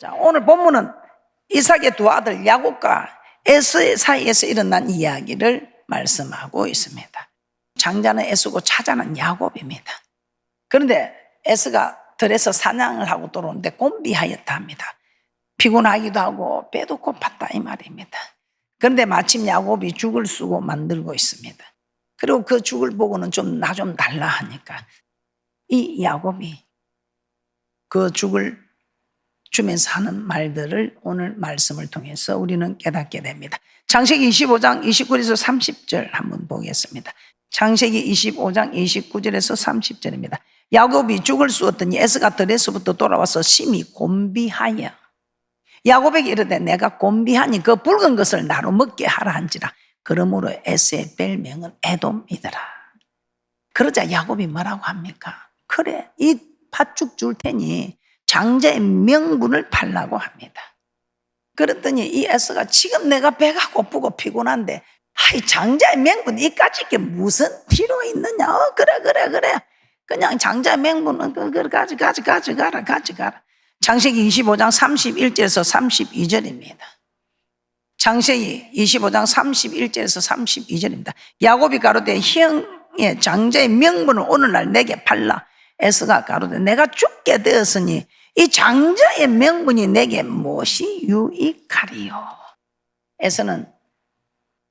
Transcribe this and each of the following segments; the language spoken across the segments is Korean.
자, 오늘 본문은 이삭의 두 아들 야곱과 에서 사이에서 일어난 이야기를 말씀하고 있습니다. 장자는 에서고 차자는 야곱입니다. 그런데 에서가 들에서 사냥을 하고 돌아오는데 곤비하였다 합니다. 피곤하기도 하고 배도 고팠다 이 말입니다. 그런데 마침 야곱이 죽을 쓰고 만들고 있습니다. 그리고 그 죽을 보고는 나 좀 달라 하니까 이 야곱이 그 죽을 주면서 하는 말들을 오늘 말씀을 통해서 우리는 깨닫게 됩니다. 창세기 25장 29절에서 30절 한번 보겠습니다. 창세기 25장 29절에서 30절입니다. 야곱이 죽을 쑤었더니 에서가 들에서부터 돌아와서 심히 곤비하여 야곱에게 이르되 내가 곤비하니 그 붉은 것을 나로 먹게 하라 한지라. 그러므로 에서의 별명은 에돔이더라. 그러자 야곱이 뭐라고 합니까? 그래, 이 팥죽 줄 테니 장자의 명분을 팔라고 합니다. 그랬더니 이 에서가 지금 내가 배가 고프고 피곤한데 장자의 명분 이까짓 게 무슨 필요 있느냐? 그래. 그냥 장자의 명분은 가져가라. 창세기 25장 31절에서 32절입니다. 창세기 25장 31절에서 32절입니다. 야곱이 가로되 형의 장자의 명분을 오늘날 내게 팔라. 에서가 가로되 내가 죽게 되었으니 이 장자의 명분이 내게 무엇이 유익하리요? 에서는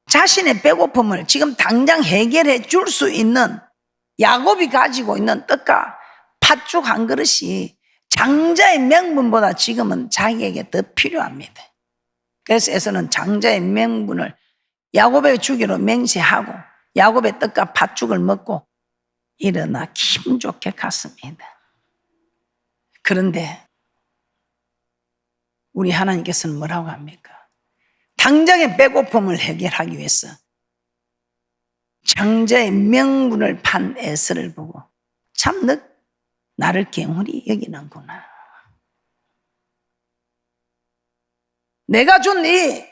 자신의 배고픔을 지금 당장 해결해 줄 수 있는 야곱이 가지고 있는 떡과 팥죽 한 그릇이 장자의 명분보다 지금은 자기에게 더 필요합니다. 그래서 에서는 장자의 명분을 야곱에게 주기로 맹세하고 야곱의 떡과 팥죽을 먹고 일어나 기분 좋게 갔습니다. 그런데 우리 하나님께서는 뭐라고 합니까? 당장의 배고픔을 해결하기 위해서 장자의 명분을 판 에서를 보고 참 너 나를 경홀히 여기는구나. 내가 준 이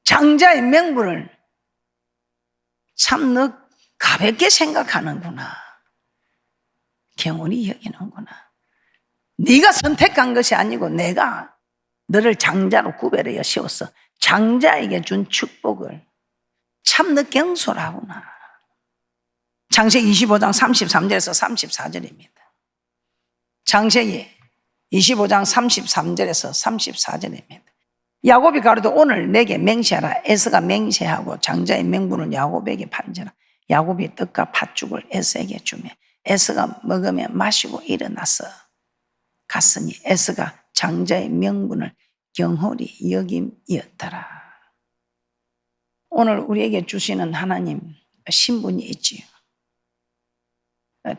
장자의 명분을 참 너 가볍게 생각하는구나. 경홀히 여기는구나. 네가 선택한 것이 아니고 내가 너를 장자로 구별하여 세워서 장자에게 준 축복을 참 너 경솔하구나. 창세기 25장 33절에서 34절입니다. 창세기 25장 33절에서 34절입니다. 야곱이 가로되 오늘 내게 맹세하라. 에서가 맹세하고 장자의 명분을 야곱에게 판지라. 야곱이 떡과 팥죽을 에서에게 주며 에서가 먹으며 마시고 일어나서 갔으니 에서가 장자의 명분을 경홀히 여김이었더라. 오늘 우리에게 주시는 하나님 신분이 있지요.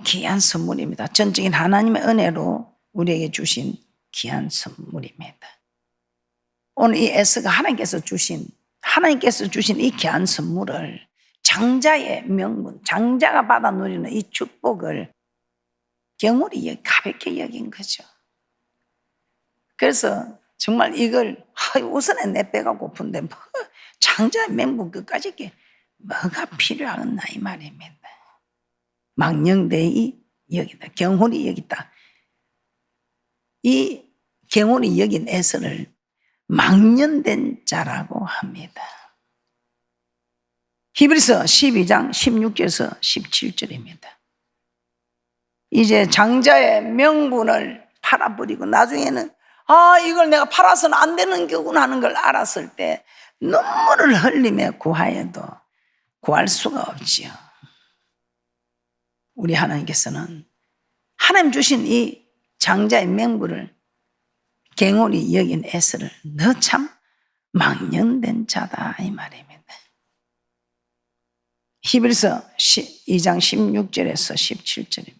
귀한 선물입니다. 전적인 하나님의 은혜로 우리에게 주신 귀한 선물입니다. 오늘 이 에서가 하나님께서 주신 이 귀한 선물을 장자의 명분, 장자가 받아 누리는 이 축복을 경홀히 가볍게 여긴 거죠. 그래서 정말 이걸 우선에 내 배가 고픈데 뭐 장자의 명분 끝까지 이게 뭐가 필요하겠나 이 말입니다. 망령되이 여기다, 경홀히 여기다. 이 경홀히 여긴 에서를 망년된 자라고 합니다. 히브리서 12장 16절에서 17절입니다. 이제 장자의 명분을 팔아버리고 나중에는 이걸 내가 팔아서는 안 되는 거구나 하는 걸 알았을 때 눈물을 흘리며 구하여도 구할 수가 없지요. 우리 하나님께서는 하나님 주신 이 장자의 명분을 경홀히 여긴 에서를 너 참 망령된 자다 이 말입니다. 히브리서 2장 16절에서 17절입니다.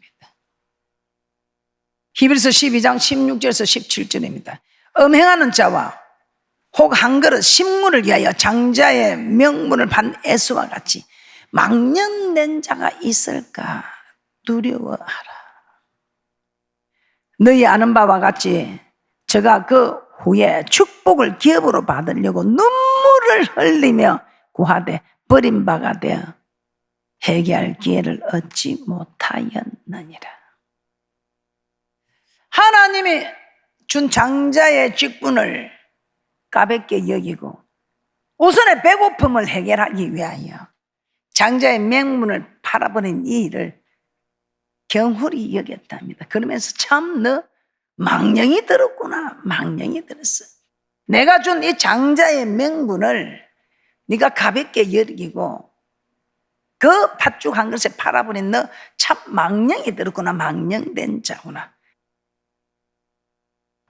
히브리서 12장 16절에서 17절입니다. 음행하는 자와 혹 한 그릇 식물을 위하여 장자의 명분을 판 에서와 같이 망령된 자가 있을까 두려워하라. 너희 아는 바와 같이 저가 그 후에 축복을 기업으로 받으려고 눈물을 흘리며 구하되 버린 바가 되어 회개할 기회를 얻지 못하였느니라. 하나님이 준 장자의 직분을 가볍게 여기고 우선의 배고픔을 해결하기 위하여 장자의 맹문을 팔아버린 이 일을 경홀히 여겼답니다. 그러면서 참 너 망령이 들었구나. 망령이 들었어. 내가 준 이 장자의 맹문을 네가 가볍게 여기고 그 팥죽 한 그릇에 팔아버린 너 참 망령이 들었구나. 망령된 자구나.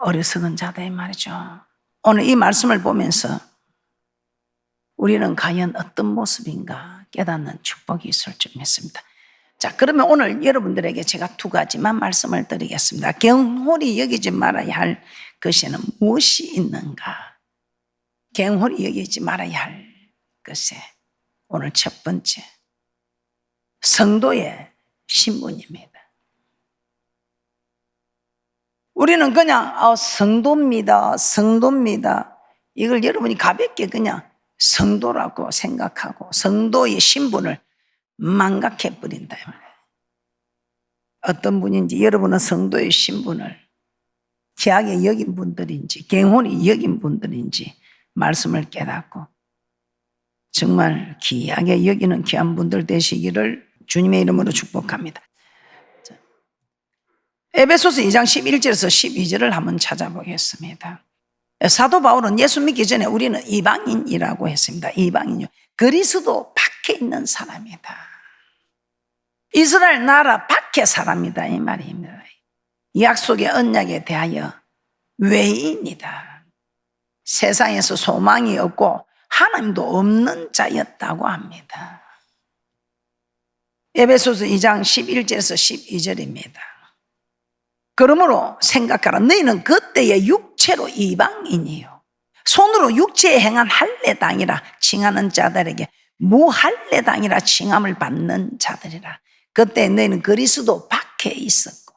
어리석은 자다 이 말이죠. 오늘 이 말씀을 보면서 우리는 과연 어떤 모습인가 깨닫는 축복이 있을 줄 믿습니다. 자, 그러면 오늘 여러분들에게 제가 두 가지만 말씀을 드리겠습니다. 경홀히 여기지 말아야 할 것에는 무엇이 있는가? 경홀히 여기지 말아야 할 것에 오늘 첫 번째, 성도의 신분입니다. 우리는 그냥 성도입니다. 이걸 여러분이 가볍게 그냥 성도라고 생각하고 성도의 신분을 망각해버린다. 어떤 분인지 여러분은 성도의 신분을 귀하게 여긴 분들인지 경홀히 여긴 분들인지 말씀을 깨닫고 정말 귀하게 여기는 귀한 분들 되시기를 주님의 이름으로 축복합니다. 에베소서 2장 11절에서 12절을 한번 찾아보겠습니다. 사도 바울은 예수 믿기 전에 우리는 이방인이라고 했습니다. 이방인이요. 그리스도 밖에 있는 사람이다. 이스라엘 나라 밖에 사람이다 이 말입니다. 약속의 언약에 대하여 외인이다. 세상에서 소망이 없고 하나님도 없는 자였다고 합니다. 에베소서 2장 11절에서 12절입니다. 그러므로 생각하라. 너희는 그때의 육체로 이방인이요 손으로 육체에 행한 할례당이라 칭하는 자들에게 무할례당이라 칭함을 받는 자들이라. 그때 너희는 그리스도 밖에 있었고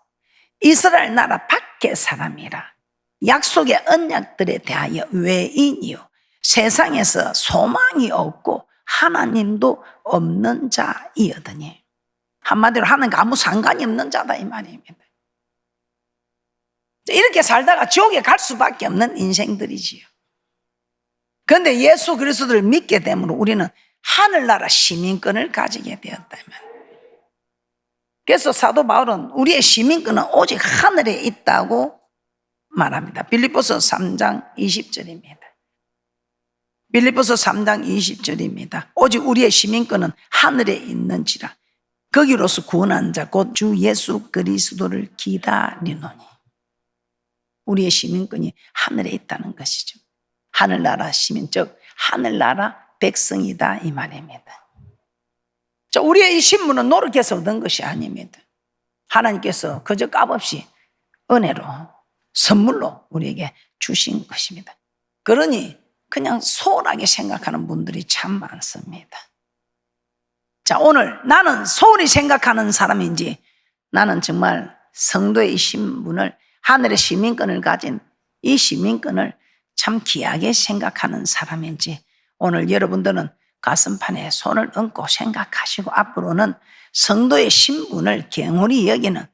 이스라엘 나라 밖의 사람이라. 약속의 언약들에 대하여 외인이요 세상에서 소망이 없고 하나님도 없는 자이었더니. 한마디로 하나님과 아무 상관이 없는 자다 이 말입니다. 이렇게 살다가 지옥에 갈 수밖에 없는 인생들이지요. 그런데 예수 그리스도를 믿게 되므로 우리는 하늘나라 시민권을 가지게 되었다면. 그래서 사도 바울은 우리의 시민권은 오직 하늘에 있다고 말합니다. 빌립보서 3장 20절입니다. 빌립보서 3장 20절입니다. 오직 우리의 시민권은 하늘에 있는지라 거기로서 구원한 자 곧 주 예수 그리스도를 기다리노니. 우리의 시민권이 하늘에 있다는 것이죠. 하늘나라 시민, 즉 하늘나라 백성이다 이 말입니다. 자, 우리의 이 신분은 노력해서 얻은 것이 아닙니다. 하나님께서 그저 값없이 은혜로 선물로 우리에게 주신 것입니다. 그러니 그냥 소홀하게 생각하는 분들이 참 많습니다. 자, 오늘 나는 소홀히 생각하는 사람인지 나는 정말 성도의 신분을 하늘의 시민권을 가진 이 시민권을 참 귀하게 생각하는 사람인지 오늘 여러분들은 가슴판에 손을 얹고 생각하시고 앞으로는 성도의 신분을 경홀히 여기는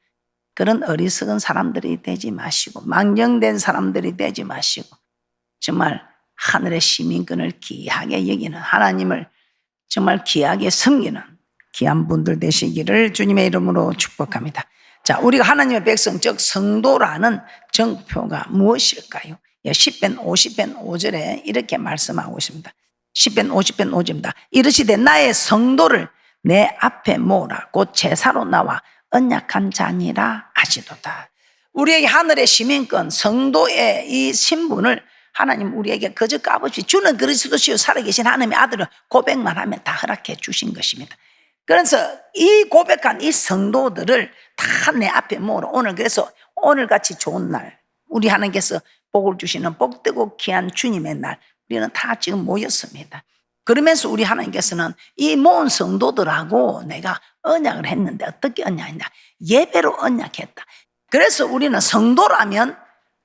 그런 어리석은 사람들이 되지 마시고 망령된 사람들이 되지 마시고 정말 하늘의 시민권을 귀하게 여기는 하나님을 정말 귀하게 섬기는 귀한 분들 되시기를 주님의 이름으로 축복합니다. 자, 우리가 하나님의 백성 즉 성도라는 정표가 무엇일까요? 10편 50편 5절에 이렇게 말씀하고 있습니다. 10편 50편 5절입니다. 이르시되 나의 성도를 내 앞에 모으라 곧 제사로 나와 언약한 자니라 하시도다. 우리에게 하늘의 시민권 성도의 이 신분을 하나님 우리에게 거저 값없이 주는 그리스도시요 살아계신 하나님의 아들을 고백만 하면 다 허락해 주신 것입니다. 그래서 이 고백한 이 성도들을 다 내 앞에 모으라. 오늘 그래서 오늘같이 좋은 날 우리 하나님께서 복을 주시는 복되고 귀한 주님의 날 우리는 다 지금 모였습니다. 그러면서 우리 하나님께서는 이 모은 성도들하고 내가 언약을 했는데 어떻게 언약했냐? 예배로 언약했다. 그래서 우리는 성도라면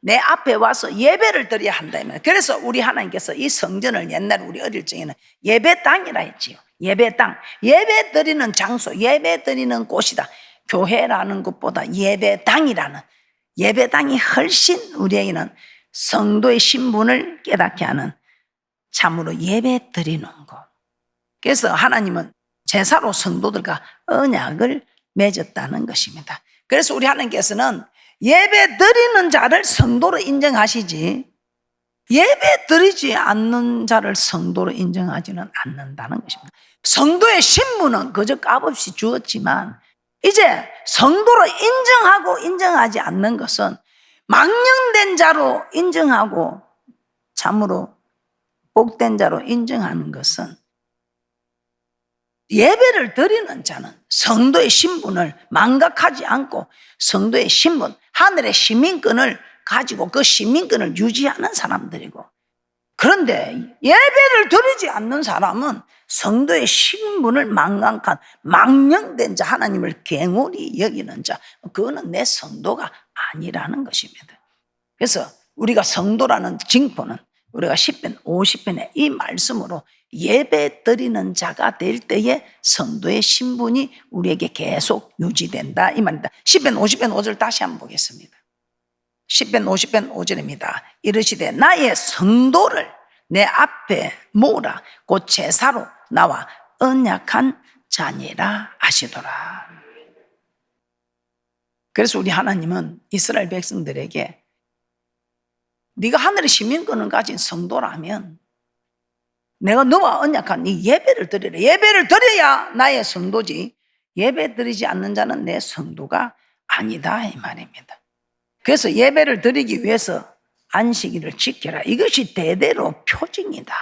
내 앞에 와서 예배를 드려야 한다면 그래서 우리 하나님께서 이 성전을 옛날에 우리 어릴 적에는 예배당이라 했지요. 예배당, 예배 드리는 장소, 예배 드리는 곳이다. 교회라는 것보다 예배당이라는 예배당이 훨씬 우리에게는 성도의 신분을 깨닫게 하는 참으로 예배 드리는 것. 그래서 하나님은 제사로 성도들과 언약을 맺었다는 것입니다. 그래서 우리 하나님께서는 예배 드리는 자를 성도로 인정하시지 예배 드리지 않는 자를 성도로 인정하지는 않는다는 것입니다. 성도의 신분은 그저 값없이 주었지만 이제 성도로 인정하고 인정하지 않는 것은 망령된 자로 인정하고 참으로 복된 자로 인정하는 것은 예배를 드리는 자는 성도의 신분을 망각하지 않고 성도의 신분, 하늘의 시민권을 가지고 그 시민권을 유지하는 사람들이고, 그런데 예배를 드리지 않는 사람은 성도의 신분을 망각한 망령된 자, 하나님을 갱홀히 여기는 자, 그거는 내 성도가 아니라는 것입니다. 그래서 우리가 성도라는 징표는 우리가 10편 50편의 이 말씀으로 예배 드리는 자가 될 때에 성도의 신분이 우리에게 계속 유지된다 이 말입니다. 10편 50편 5절 다시 한번 보겠습니다. 10편 50편 5절입니다. 이르시되 나의 성도를 내 앞에 모으라. 곧 제사로 나와 언약한 자니라 하시더라. 그래서 우리 하나님은 이스라엘 백성들에게 네가 하늘의 시민권을 가진 성도라면 내가 너와 언약한 이 예배를 드리라. 예배를 드려야 나의 성도지 예배 드리지 않는 자는 내 성도가 아니다 이 말입니다. 그래서 예배를 드리기 위해서 안식일을 지켜라. 이것이 대대로 표징이다.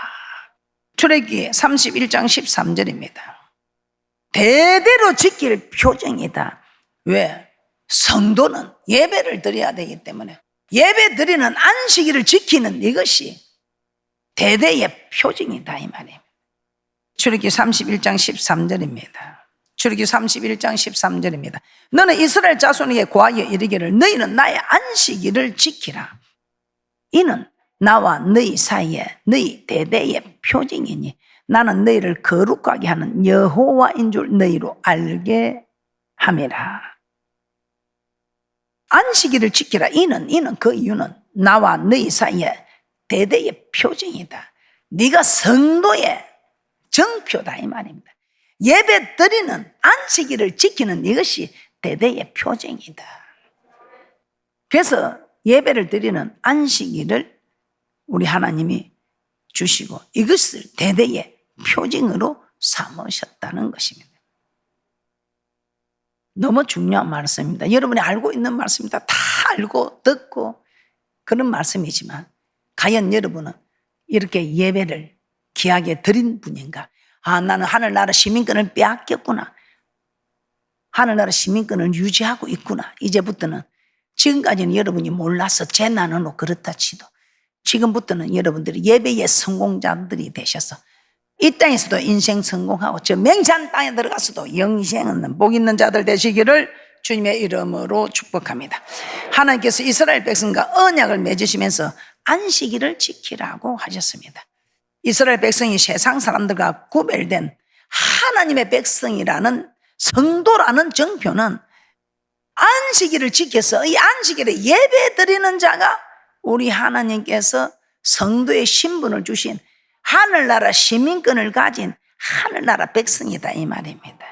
출애굽기 31장 13절입니다. 대대로 지킬 표징이다. 왜? 성도는 예배를 드려야 되기 때문에 예배 드리는 안식일을 지키는 이것이 대대의 표징이다 이 말입니다. 출애굽기 31장 13절입니다. 출애굽기 31장 13절입니다. 너는 이스라엘 자손에게 고하여 이르기를 너희는 나의 안식일을 지키라. 이는 나와 너희 사이에 너희 대대의 표징이니 나는 너희를 거룩하게 하는 여호와인 줄 너희로 알게 함이라. 안식일을 지키라. 이는 그 이유는 나와 너희 사이에 대대의 표징이다. 네가 성도의 정표다 이 말입니다. 예배 드리는 안식일을 지키는 이것이 대대의 표징이다. 그래서 예배를 드리는 안식일을 우리 하나님이 주시고 이것을 대대의 표징으로 삼으셨다는 것입니다. 너무 중요한 말씀입니다. 여러분이 알고 있는 말씀입니다. 다 알고 듣고 그런 말씀이지만 과연 여러분은 이렇게 예배를 귀하게 드린 분인가? 아, 나는 하늘나라 시민권을 빼앗겼구나. 하늘나라 시민권을 유지하고 있구나. 이제부터는 지금까지는 여러분이 몰라서 제 나는 그렇다 치도 지금부터는 여러분들이 예배의 성공자들이 되셔서 이 땅에서도 인생 성공하고 저 맹세한 땅에 들어가서도 영생 얻는 복 있는 자들 되시기를 주님의 이름으로 축복합니다. 하나님께서 이스라엘 백성과 언약을 맺으시면서 안식일을 지키라고 하셨습니다. 이스라엘 백성이 세상 사람들과 구별된 하나님의 백성이라는 성도라는 정표는 안식일을 지켜서 이 안식일에 예배 드리는 자가 우리 하나님께서 성도의 신분을 주신 하늘나라 시민권을 가진 하늘나라 백성이다 이 말입니다.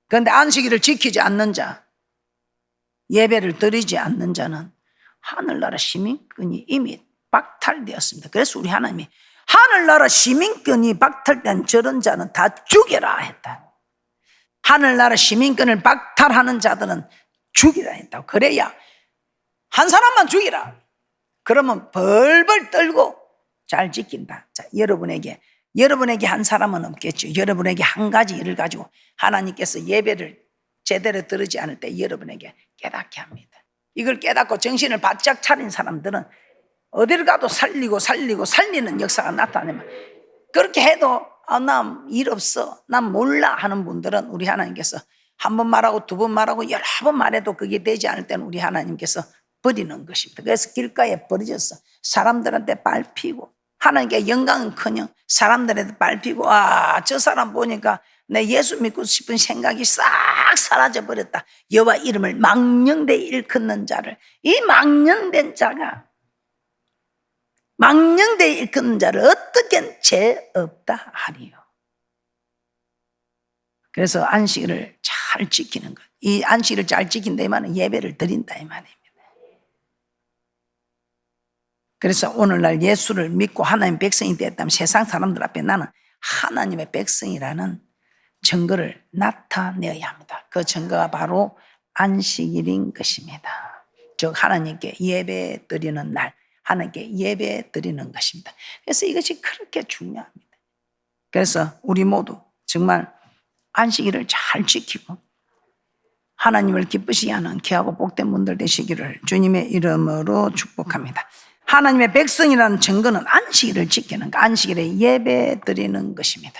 그런데 안식일을 지키지 않는 자, 예배를 드리지 않는 자는 하늘나라 시민권이 이미 박탈되었습니다. 그래서 우리 하나님이 하늘나라 시민권이 박탈된 저런 자는 다 죽여라 했다. 하늘나라 시민권을 박탈하는 자들은 죽이라 했다고. 그래야 한 사람만 죽이라. 그러면 벌벌 떨고 잘 지킨다. 자, 여러분에게 한 사람은 없겠죠. 여러분에게 한 가지 일을 가지고 하나님께서 예배를 제대로 드리지 않을 때 여러분에게 깨닫게 합니다. 이걸 깨닫고 정신을 바짝 차린 사람들은 어디를 가도 살리는 역사가 나타나면 그렇게 해도 나 일 없어, 난 몰라 하는 분들은 우리 하나님께서 한 번 말하고 두 번 말하고 여러 번 말해도 그게 되지 않을 때는 우리 하나님께서 버리는 것입니다. 그래서 길가에 버려져서 사람들한테 밟히고 하나님께 영광은커녕 사람들한테 밟히고 저 사람 보니까 내 예수 믿고 싶은 생각이 싹 사라져버렸다. 여호와 이름을 망령되이 일컫는 자를, 이 망령된 자가, 망령되이 일컫는 자를 어떻게 죄 없다 하리요. 그래서 안식일을 잘 지키는 것, 이 안식일을 잘 지킨다 이 말은 예배를 드린다 이 말입니다. 그래서 오늘날 예수를 믿고 하나님의 백성이 되었다면 세상 사람들 앞에 나는 하나님의 백성이라는 증거를 나타내어야 합니다. 그 증거가 바로 안식일인 것입니다. 즉 하나님께 예배 드리는 날, 하나님께 예배 드리는 것입니다. 그래서 이것이 그렇게 중요합니다. 그래서 우리 모두 정말 안식일을 잘 지키고 하나님을 기쁘시게 하는 귀하고 복된 분들 되시기를 주님의 이름으로 축복합니다. 하나님의 백성이라는 증거는 안식일을 지키는 것, 안식일에 예배 드리는 것입니다.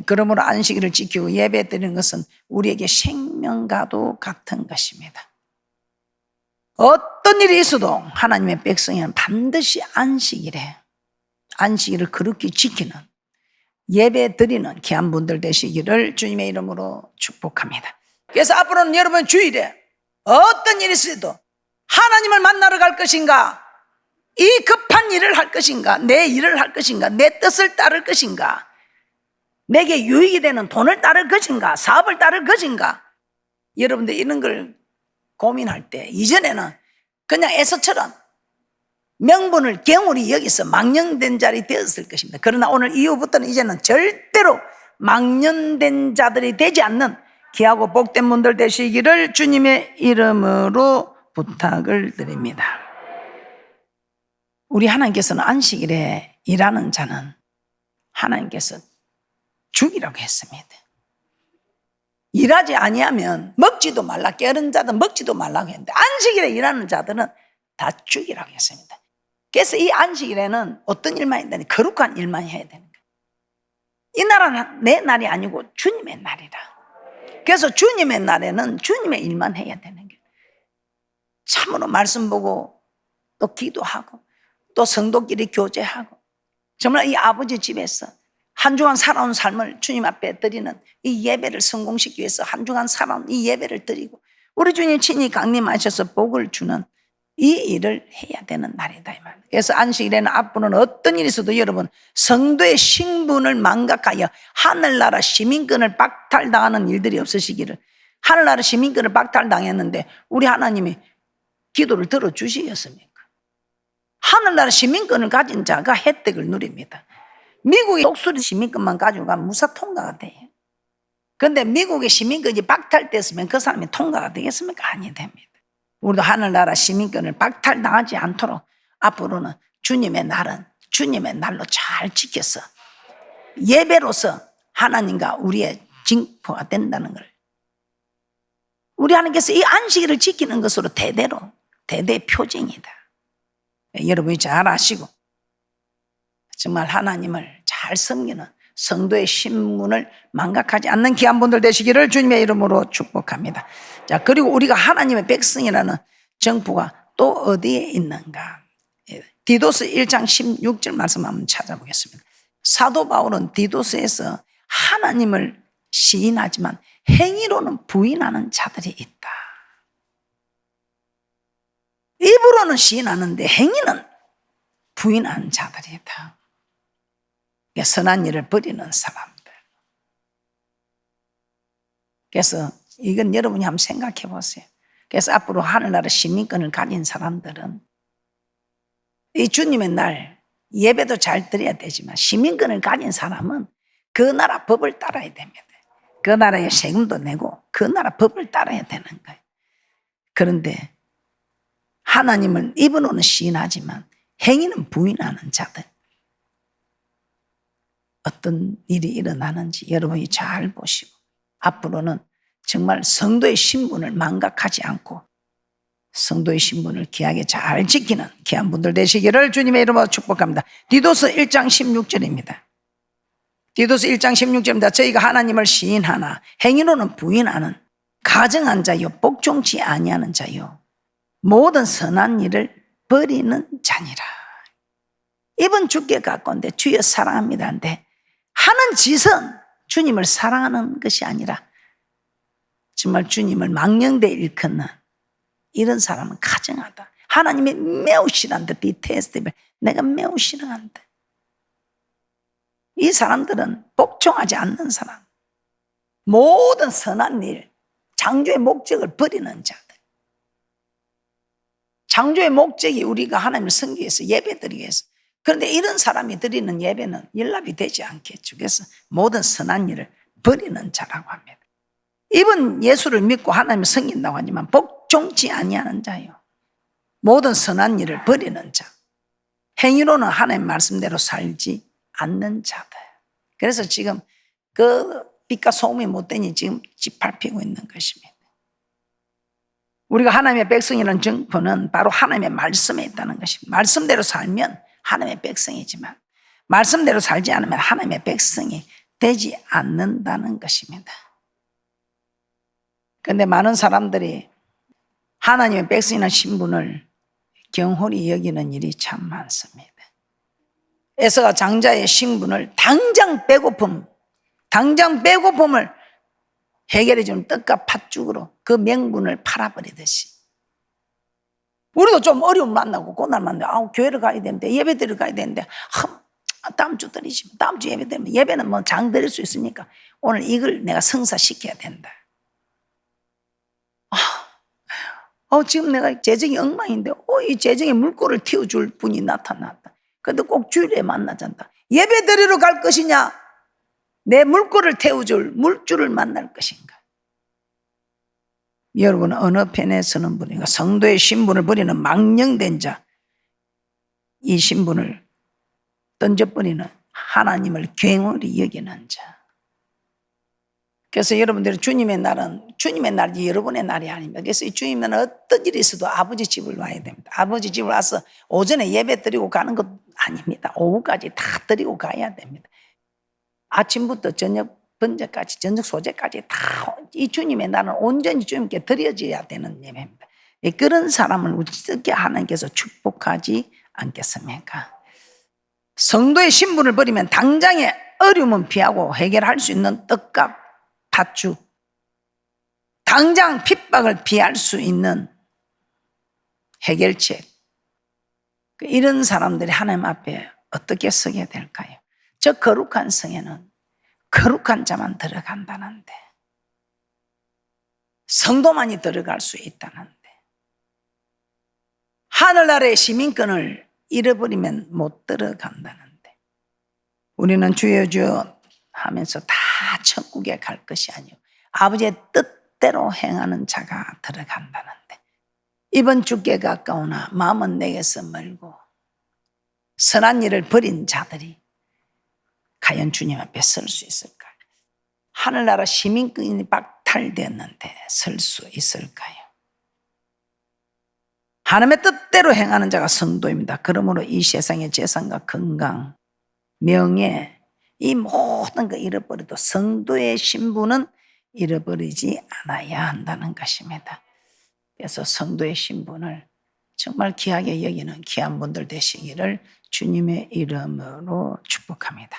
그러므로 안식일을 지키고 예배 드리는 것은 우리에게 생명과도 같은 것입니다. 어떤 일이 있어도 하나님의 백성이는 반드시 안식일을 그렇게 지키는, 예배 드리는 귀한 분들 되시기를 주님의 이름으로 축복합니다. 그래서 앞으로는 여러분 주일에 어떤 일이 있어도 하나님을 만나러 갈 것인가, 이 급한 일을 할 것인가, 내 일을 할 것인가, 내 뜻을 따를 것인가, 내게 유익이 되는 돈을 따를 것인가, 사업을 따를 것인가. 여러분들 이런 걸 고민할 때 이전에는 그냥 에서처럼 명분을 경홀히 여기서 망령된 자리 되었을 것입니다. 그러나 오늘 이후부터는 이제는 절대로 망령된 자들이 되지 않는 귀하고 복된 분들 되시기를 주님의 이름으로 부탁을 드립니다. 우리 하나님께서는 안식일에 일하는 자는 하나님께서 죽이라고 했습니다. 일하지 아니하면 먹지도 말라, 게으른 자든 먹지도 말라고 했는데 안식일에 일하는 자들은 다 죽이라고 했습니다. 그래서 이 안식일에는 어떤 일만 해야 되니? 거룩한 일만 해야 되는 거예요. 이 날은 내 날이 아니고 주님의 날이라. 그래서 주님의 날에는 주님의 일만 해야 되는 거예요. 참으로 말씀 보고 또 기도하고 또 성도끼리 교제하고 정말 이 아버지 집에서 한 주간 살아온 삶을 주님 앞에 드리는 이 예배를 성공시키기 위해서 한 주간 살아온 이 예배를 드리고 우리 주님 친히 강림하셔서 복을 주는 이 일을 해야 되는 날이다 이 말. 그래서 안식일에는 앞으로는 어떤 일이 있어도 여러분 성도의 신분을 망각하여 하늘나라 시민권을 박탈당하는 일들이 없으시기를. 하늘나라 시민권을 박탈당했는데 우리 하나님이 기도를 들어주시겠습니까? 하늘나라 시민권을 가진 자가 혜택을 누립니다. 미국의 독수리 시민권만 가지고 가면 무사 통과가 돼요. 그런데 미국의 시민권이 박탈됐으면 그 사람이 통과가 되겠습니까? 아니 됩니다. 우리도 하늘나라 시민권을 박탈당하지 않도록 앞으로는 주님의 날은 주님의 날로 잘 지켜서 예배로서 하나님과 우리의 징표가 된다는 걸 우리 하나님께서 이 안식일을 지키는 것으로 대대의 표징이다. 여러분이 잘 아시고 정말 하나님을 잘 섬기는 성도의 신분을 망각하지 않는 귀한 분들 되시기를 주님의 이름으로 축복합니다. 자, 그리고 우리가 하나님의 백성이라는 정부가 또 어디에 있는가? 디도스 1장 16절 말씀 한번 찾아보겠습니다. 사도 바울은 디도스에서 하나님을 시인하지만 행위로는 부인하는 자들이 있다. 입으로는 시인하는데 행위는 부인하는 자들이 있다. 선한 일을 버리는 사람들. 그래서 이건 여러분이 한번 생각해 보세요. 그래서 앞으로 하늘나라 시민권을 가진 사람들은 이 주님의 날 예배도 잘 드려야 되지만 시민권을 가진 사람은 그 나라 법을 따라야 됩니다. 그 나라의 세금도 내고 그 나라 법을 따라야 되는 거예요. 그런데 하나님을 입으로는 시인하지만 행위는 부인하는 자들. 어떤 일이 일어나는지 여러분이 잘 보시고 앞으로는 정말 성도의 신분을 망각하지 않고 성도의 신분을 귀하게 잘 지키는 귀한 분들 되시기를 주님의 이름으로 축복합니다. 디도스 1장 16절입니다. 디도스 1장 16절입니다. 저희가 하나님을 시인하나 행위로는 부인하는 가정한 자요 복종치 아니하는 자요 모든 선한 일을 버리는 자니라. 입은 주께 가까운데 주여 사랑합니다인데 하는 짓은 주님을 사랑하는 것이 아니라 정말 주님을 망령되이 일컫는 이런 사람은 가증하다. 하나님이 매우 싫어한다. 디테스트를 내가 매우 싫어한다. 이 사람들은 복종하지 않는 사람, 모든 선한 일, 창조의 목적을 버리는 자들. 창조의 목적이 우리가 하나님을 섬기기 위해서 예배드리기 위해서. 그런데 이런 사람이 드리는 예배는 연락이 되지 않겠죠. 그래서 모든 선한 일을 버리는 자라고 합니다. 이분 예수를 믿고 하나님을 섬긴다고 하지만 복종치 아니하는 자예요. 모든 선한 일을 버리는 자. 행위로는 하나님 말씀대로 살지 않는 자들. 그래서 지금 그 빛과 소금이 못되니 지금 짓밟히고 있는 것입니다. 우리가 하나님의 백성이라는 증거는 바로 하나님의 말씀에 있다는 것입니다. 말씀대로 살면 하나님의 백성이지만 말씀대로 살지 않으면 하나님의 백성이 되지 않는다는 것입니다. 그런데 많은 사람들이 하나님의 백성이라는 신분을 경홀히 여기는 일이 참 많습니다. 에서가 장자의 신분을 당장 배고픔을 해결해 주는 떡과 팥죽으로 그 명분을 팔아버리듯이 우리도 좀 어려움 만나고 고난 만나고 교회를 가야 되는데 예배드리러 가야 되는데 다음 주 드리시면 다음 주 예배드리면 예배는 뭐 장 드릴 수 있으니까 오늘 이걸 내가 성사시켜야 된다. 지금 내가 재정이 엉망인데 이 재정에 물꼬를 틔워줄 분이 나타났다. 근데 꼭 주일에 만나잔다. 예배드리러 갈 것이냐 내 물꼬를 태워줄 물줄을 만날 것인가. 여러분은 어느 편에 서는 분인가. 성도의 신분을 버리는 망령된 자, 이 신분을 던져버리는 하나님을 경홀히 여기는 자. 그래서 여러분들이 주님의 날이 여러분의 날이 아닙니다. 그래서 이 주님은 어떤 일이 있어도 아버지 집을 와야 됩니다. 아버지 집을 와서 오전에 예배 드리고 가는 것 아닙니다. 오후까지 다 드리고 가야 됩니다. 아침부터 저녁 번제까지, 저녁 소제까지 다 이 주님의 날은 온전히 주님께 드려져야 되는 예배입니다. 그런 사람을 어떻게 하나님께서 축복하지 않겠습니까? 성도의 신분을 버리면 당장의 어려움은 피하고 해결할 수 있는 떡값, 팥죽, 당장 핍박을 피할 수 있는 해결책. 이런 사람들이 하나님 앞에 어떻게 서게 될까요? 저 거룩한 성에는 거룩한 자만 들어간다는데, 성도만이 들어갈 수 있다는데, 하늘나라의 시민권을 잃어버리면 못 들어간다는데, 우리는 주여 주여 하면서 다 천국에 갈 것이 아니요 아버지의 뜻대로 행하는 자가 들어간다는데, 이번 주께 가까우나 마음은 내게서 멀고 선한 일을 버린 자들이 과연 주님 앞에 설 수 있을까요? 하늘나라 시민권이 박탈되었는데 설 수 있을까요? 하나님의 뜻대로 행하는 자가 성도입니다. 그러므로 이 세상의 재산과 건강, 명예, 이 모든 거 잃어버려도 성도의 신분은 잃어버리지 않아야 한다는 것입니다. 그래서 성도의 신분을 정말 귀하게 여기는 귀한 분들 되시기를 주님의 이름으로 축복합니다.